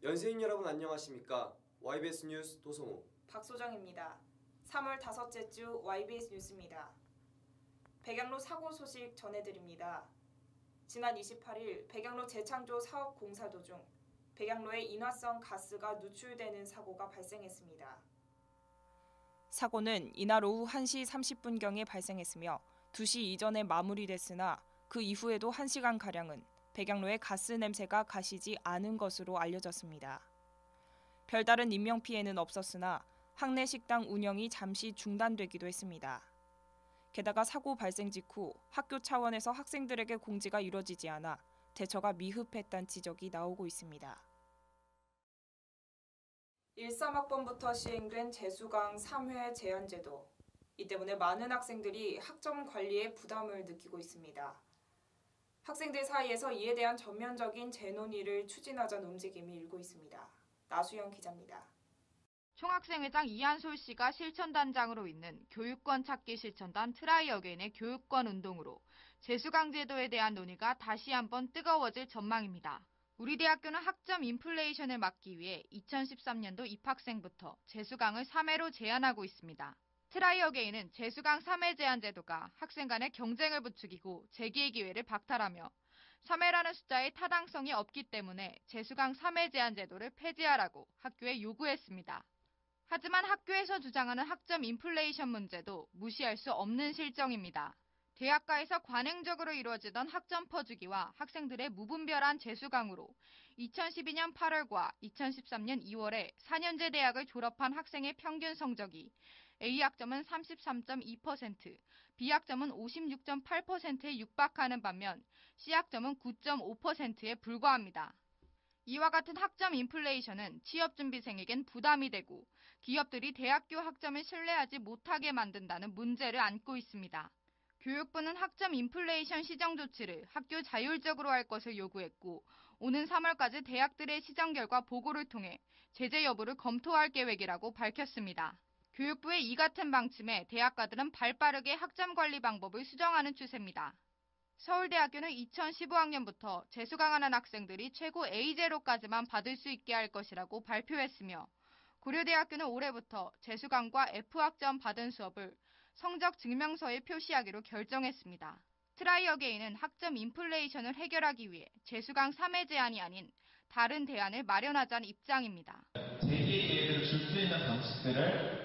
연세인 여러분 안녕하십니까? YBS 뉴스 도성우 박소정입니다. 3월 다섯째 주 YBS 뉴스입니다. 백양로 사고 소식 전해드립니다. 지난 28일 백양로 재창조 사업 공사 도중 백양로에 인화성 가스가 누출되는 사고가 발생했습니다. 사고는 이날 오후 1시 30분경에 발생했으며 2시 이전에 마무리됐으나 그 이후에도 1시간가량은 백양로의 가스 냄새가 가시지 않은 것으로 알려졌습니다. 별다른 인명피해는 없었으나 학내 식당 운영이 잠시 중단되기도 했습니다. 게다가 사고 발생 직후 학교 차원에서 학생들에게 공지가 이루어지지 않아 대처가 미흡했다는 지적이 나오고 있습니다. 1~3학번부터 시행된 재수강 3회 제한제도. 이 때문에 많은 학생들이 학점 관리에 부담을 느끼고 있습니다. 학생들 사이에서 이에 대한 전면적인 재논의를 추진하자는 움직임이 일고 있습니다. 나수영 기자입니다. 총학생회장 이한솔 씨가 실천단장으로 있는 교육권 찾기 실천단 트라이 어게인의 교육권 운동으로 재수강 제도에 대한 논의가 다시 한번 뜨거워질 전망입니다. 우리 대학교는 학점 인플레이션을 막기 위해 2013년도 입학생부터 재수강을 3회로 제한하고 있습니다. 트라이 어게인은 재수강 3회 제한 제도가 학생 간의 경쟁을 부추기고 재기의 기회를 박탈하며 3회라는 숫자의 타당성이 없기 때문에 재수강 3회 제한 제도를 폐지하라고 학교에 요구했습니다. 하지만 학교에서 주장하는 학점 인플레이션 문제도 무시할 수 없는 실정입니다. 대학가에서 관행적으로 이루어지던 학점 퍼주기와 학생들의 무분별한 재수강으로 2012년 8월과 2013년 2월에 4년제 대학을 졸업한 학생의 평균 성적이 A학점은 33.2%, B학점은 56.8%에 육박하는 반면 C학점은 9.5%에 불과합니다. 이와 같은 학점 인플레이션은 취업준비생에겐 부담이 되고 기업들이 대학교 학점을 신뢰하지 못하게 만든다는 문제를 안고 있습니다. 교육부는 학점 인플레이션 시정 조치를 학교 자율적으로 할 것을 요구했고 오는 3월까지 대학들의 시정 결과 보고를 통해 제재 여부를 검토할 계획이라고 밝혔습니다. 교육부의 이 같은 방침에 대학가들은 발빠르게 학점 관리 방법을 수정하는 추세입니다. 서울대학교는 2015학년부터 재수강하는 학생들이 최고 A0까지만 받을 수 있게 할 것이라고 발표했으며 고려대학교는 올해부터 재수강과 F학점 받은 수업을 성적 증명서에 표시하기로 결정했습니다. 트라이 어게인은 학점 인플레이션을 해결하기 위해 재수강 3회 제한이 아닌 다른 대안을 마련하자는 입장입니다. 재기의 기회를 줄 수 있는 방식들을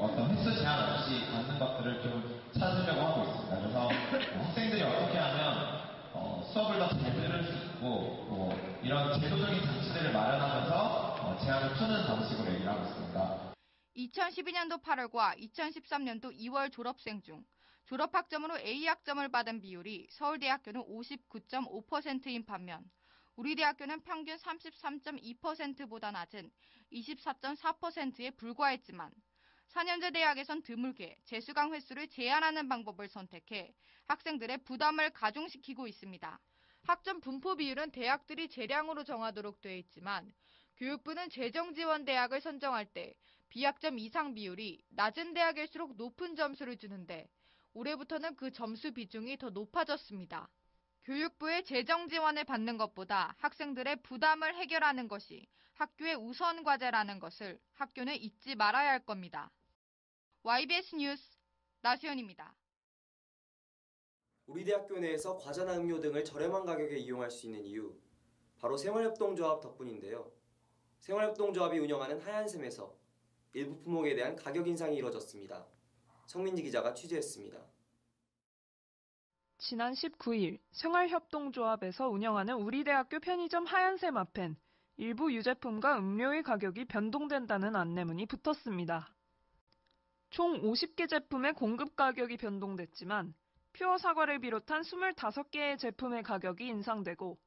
어떤 횟수 제한 없이 갖는 것들을 좀 찾으려고 하고 있습니다. 그래서 학생들이 어떻게 하면 수업을 더 잘 들을 수 있고 이런 제도적인 장치들을 마련하면서 제한을 푸는 방식으로 얘기를 하고 있습니다. 2012년도 8월과 2013년도 2월 졸업생 중 졸업학점으로 A학점을 받은 비율이 서울대학교는 59.5%인 반면 우리 대학교는 평균 33.2%보다 낮은 24.4%에 불과했지만 4년제 대학에선 드물게 재수강 횟수를 제한하는 방법을 선택해 학생들의 부담을 가중시키고 있습니다. 학점 분포 비율은 대학들이 재량으로 정하도록 되어 있지만 교육부는 재정지원 대학을 선정할 때 B학점 이상 비율이 낮은 대학일수록 높은 점수를 주는데 올해부터는 그 점수 비중이 더 높아졌습니다. 교육부의 재정 지원을 받는 것보다 학생들의 부담을 해결하는 것이 학교의 우선 과제라는 것을 학교는 잊지 말아야 할 겁니다. YBS 뉴스 나수연입니다. 우리 대학교 내에서 과자나 음료 등을 저렴한 가격에 이용할 수 있는 이유, 바로 생활협동조합 덕분인데요. 생활협동조합이 운영하는 하얀샘에서 일부 품목에 대한 가격 인상이 이뤄졌습니다. 성민지 기자가 취재했습니다. 지난 19일 생활협동조합에서 운영하는 우리대학교 편의점 하얀샘 앞엔 일부 유제품과 음료의 가격이 변동된다는 안내문이 붙었습니다. 총 50개 제품의 공급 가격이 변동됐지만 퓨어 사과를 비롯한 25개의 제품의 가격이 인상되고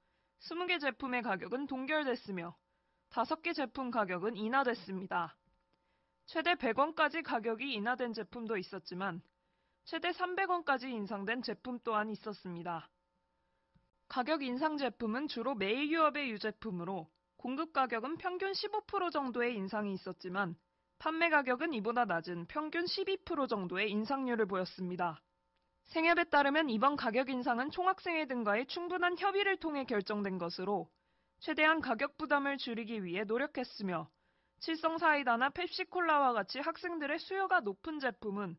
20개 제품의 가격은 동결됐으며 5개 제품 가격은 인하됐습니다. 최대 100원까지 가격이 인하된 제품도 있었지만 최대 300원까지 인상된 제품 또한 있었습니다. 가격 인상 제품은 주로 메이 유업의 유제품으로 공급 가격은 평균 15% 정도의 인상이 있었지만 판매 가격은 이보다 낮은 평균 12% 정도의 인상률을 보였습니다. 생협에 따르면 이번 가격 인상은 총학생회 등과의 충분한 협의를 통해 결정된 것으로 최대한 가격 부담을 줄이기 위해 노력했으며 칠성사이다나 펩시콜라와 같이 학생들의 수요가 높은 제품은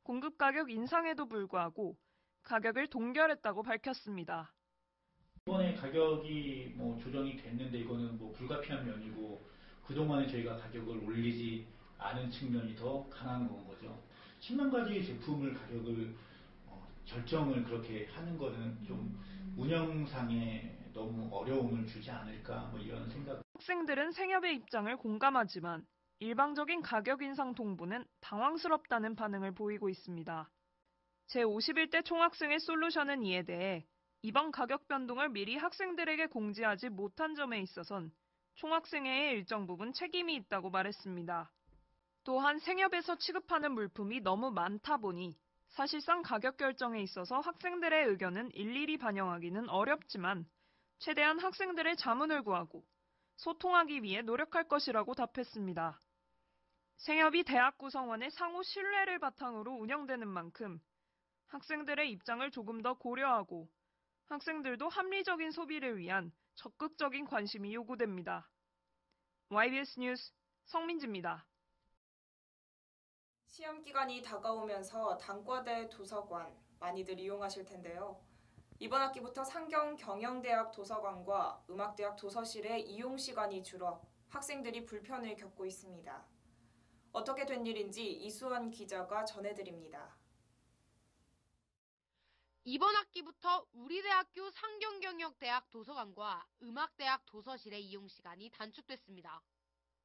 공급 가격 인상에도 불구하고 가격을 동결했다고 밝혔습니다. 이번에 가격이 조정이 됐는데 이거는 불가피한 면이고 그동안에 저희가 가격을 올리지 않은 측면이 더 강한 건 거죠. 10만 가지 제품을 가격을 결정을 그렇게 하는 거는 좀 운영상에 너무 어려움을 주지 않을까 이런 생각. 학생들은 생협의 입장을 공감하지만 일방적인 가격 인상 통보는 당황스럽다는 반응을 보이고 있습니다. 제51대 총학생회 솔루션은 이에 대해 이번 가격 변동을 미리 학생들에게 공지하지 못한 점에 있어선 총학생회의 일정 부분 책임이 있다고 말했습니다. 또한 생협에서 취급하는 물품이 너무 많다 보니 사실상 가격 결정에 있어서 학생들의 의견은 일일이 반영하기는 어렵지만 최대한 학생들의 자문을 구하고 소통하기 위해 노력할 것이라고 답했습니다. 생협이 대학 구성원의 상호 신뢰를 바탕으로 운영되는 만큼 학생들의 입장을 조금 더 고려하고 학생들도 합리적인 소비를 위한 적극적인 관심이 요구됩니다. YBS 뉴스 성민지입니다. 시험 기간이 다가오면서 단과대 도서관 많이들 이용하실 텐데요. 이번 학기부터 상경경영대학 도서관과 음악대학 도서실의 이용 시간이 줄어 학생들이 불편을 겪고 있습니다. 어떻게 된 일인지 이수원 기자가 전해드립니다. 이번 학기부터 우리대학교 상경경영대학 도서관과 음악대학 도서실의 이용 시간이 단축됐습니다.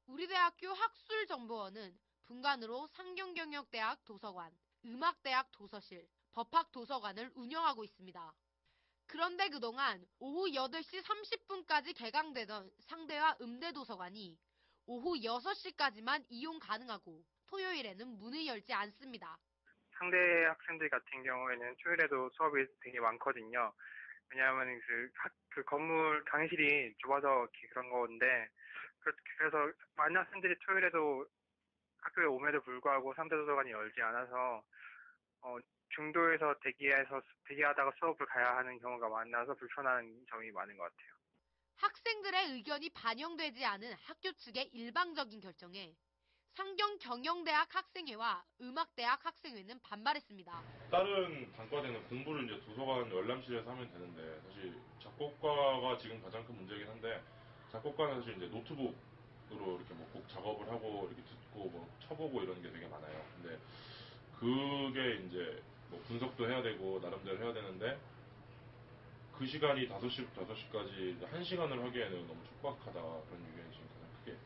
우리대학교 학술정보원은 분관으로 상경경영대학 도서관, 음악대학 도서실, 법학도서관을 운영하고 있습니다. 그런데 그동안 오후 8시 30분까지 개강되던 상대와 음대도서관이 오후 6시까지만 이용 가능하고 토요일에는 문을 열지 않습니다. 상대 학생들 같은 경우에는 토요일에도 수업이 되게 많거든요. 왜냐하면 그 건물 강의실이 좁아서 그런 건데, 그래서 많은 학생들이 토요일에도 학교에 옴에도 불구하고 상대 도서관이 열지 않아서 중도에서 대기하다가 수업을 가야 하는 경우가 많아서 불편한 점이 많은 것 같아요. 학생들의 의견이 반영되지 않은 학교 측의 일방적인 결정에 상경경영대학 학생회와 음악대학 학생회는 반발했습니다. 다른 단과대는 공부를 이제 도서관 열람실에서 하면 되는데 사실 작곡가가 지금 가장 큰 문제긴 한데 작곡가는 사실 이제 노트북으로 이렇게 곡 작업을 하고 이렇게 듣고 쳐보고 이런 게 되게 많아요. 근데 그게 이제 분석도 해야 되고 나름대로 해야 되는데 그 시간이 5시부터 6시까지 1시간을 하기에는 너무 촉박하다 그런 의견이 지금 가장 크게.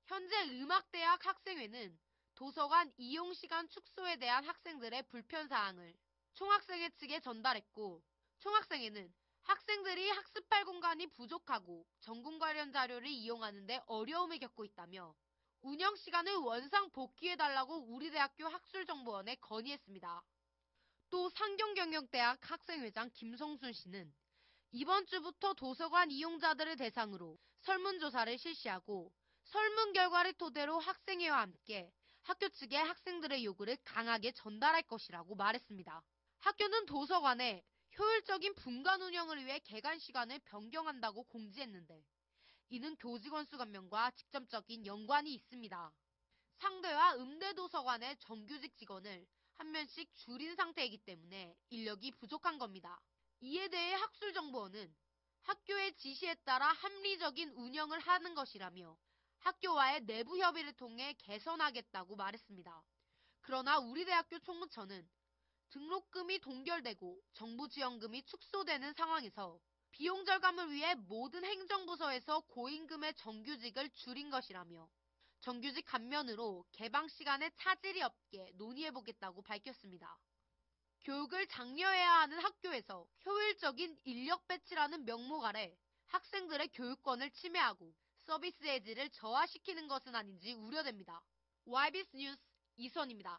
현재 음악대학 학생회는 도서관 이용시간 축소에 대한 학생들의 불편사항을 총학생회 측에 전달했고 총학생회는 학생들이 학습할 공간이 부족하고 전공 관련 자료를 이용하는 데 어려움을 겪고 있다며 운영시간을 원상 복귀해달라고 우리대학교 학술정보원에 건의했습니다. 또 상경경영대학 학생회장 김성순 씨는 이번 주부터 도서관 이용자들을 대상으로 설문조사를 실시하고 설문 결과를 토대로 학생회와 함께 학교 측에 학생들의 요구를 강하게 전달할 것이라고 말했습니다. 학교는 도서관에 효율적인 분관 운영을 위해 개관 시간을 변경한다고 공지했는데 이는 교직원 수 감면과 직접적인 연관이 있습니다. 상대와 음대도서관의 정규직 직원을 한 명씩 줄인 상태이기 때문에 인력이 부족한 겁니다. 이에 대해 학술정보원은 학교의 지시에 따라 합리적인 운영을 하는 것이라며 학교와의 내부 협의를 통해 개선하겠다고 말했습니다. 그러나 우리대학교 총무처는 등록금이 동결되고 정부 지원금이 축소되는 상황에서 비용 절감을 위해 모든 행정부서에서 고임금의 정규직을 줄인 것이라며 정규직 감면으로 개방 시간에 차질이 없게 논의해보겠다고 밝혔습니다. 교육을 장려해야 하는 학교에서 효율적인 인력 배치라는 명목 아래 학생들의 교육권을 침해하고 서비스의 질을 저하시키는 것은 아닌지 우려됩니다. YBS 뉴스 이선입니다.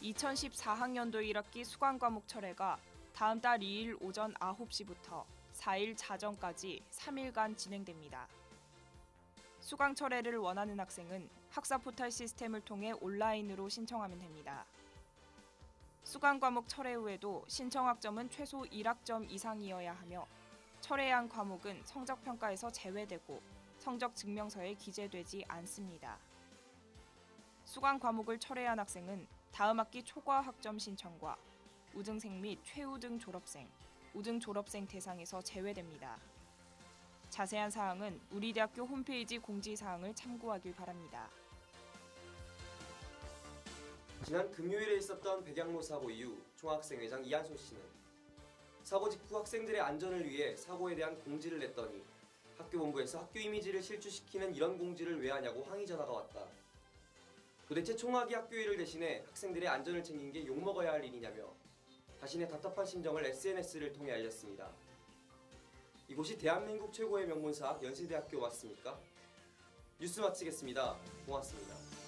(2014학년도 1학기) 수강과목 철회가 다음 달 2일 오전 9시부터 4일 자정까지 3일간 진행됩니다. 수강 철회를 원하는 학생은 학사 포털 시스템을 통해 온라인으로 신청하면 됩니다. 수강 과목 철회 후에도 신청 학점은 최소 1학점 이상이어야 하며 철회한 과목은 성적 평가에서 제외되고 성적 증명서에 기재되지 않습니다. 수강 과목을 철회한 학생은 다음 학기 초과 학점 신청과 우등생 및 최우등 졸업생, 우등 졸업생 대상에서 제외됩니다. 자세한 사항은 우리 대학교 홈페이지 공지사항을 참고하길 바랍니다. 지난 금요일에 있었던 백양로 사고 이후 총학생회장 이한솔 씨는 사고 직후 학생들의 안전을 위해 사고에 대한 공지를 냈더니 학교 본부에서 학교 이미지를 실추시키는 이런 공지를 왜 하냐고 항의 전화가 왔다. 도대체 총학이 학교 일을 대신해 학생들의 안전을 챙긴 게 욕먹어야 할 일이냐며 자신의 답답한 심정을 SNS를 통해 알렸습니다. 이곳이 대한민국 최고의 명문사학 연세대학교 맞습니까? 뉴스 마치겠습니다. 고맙습니다.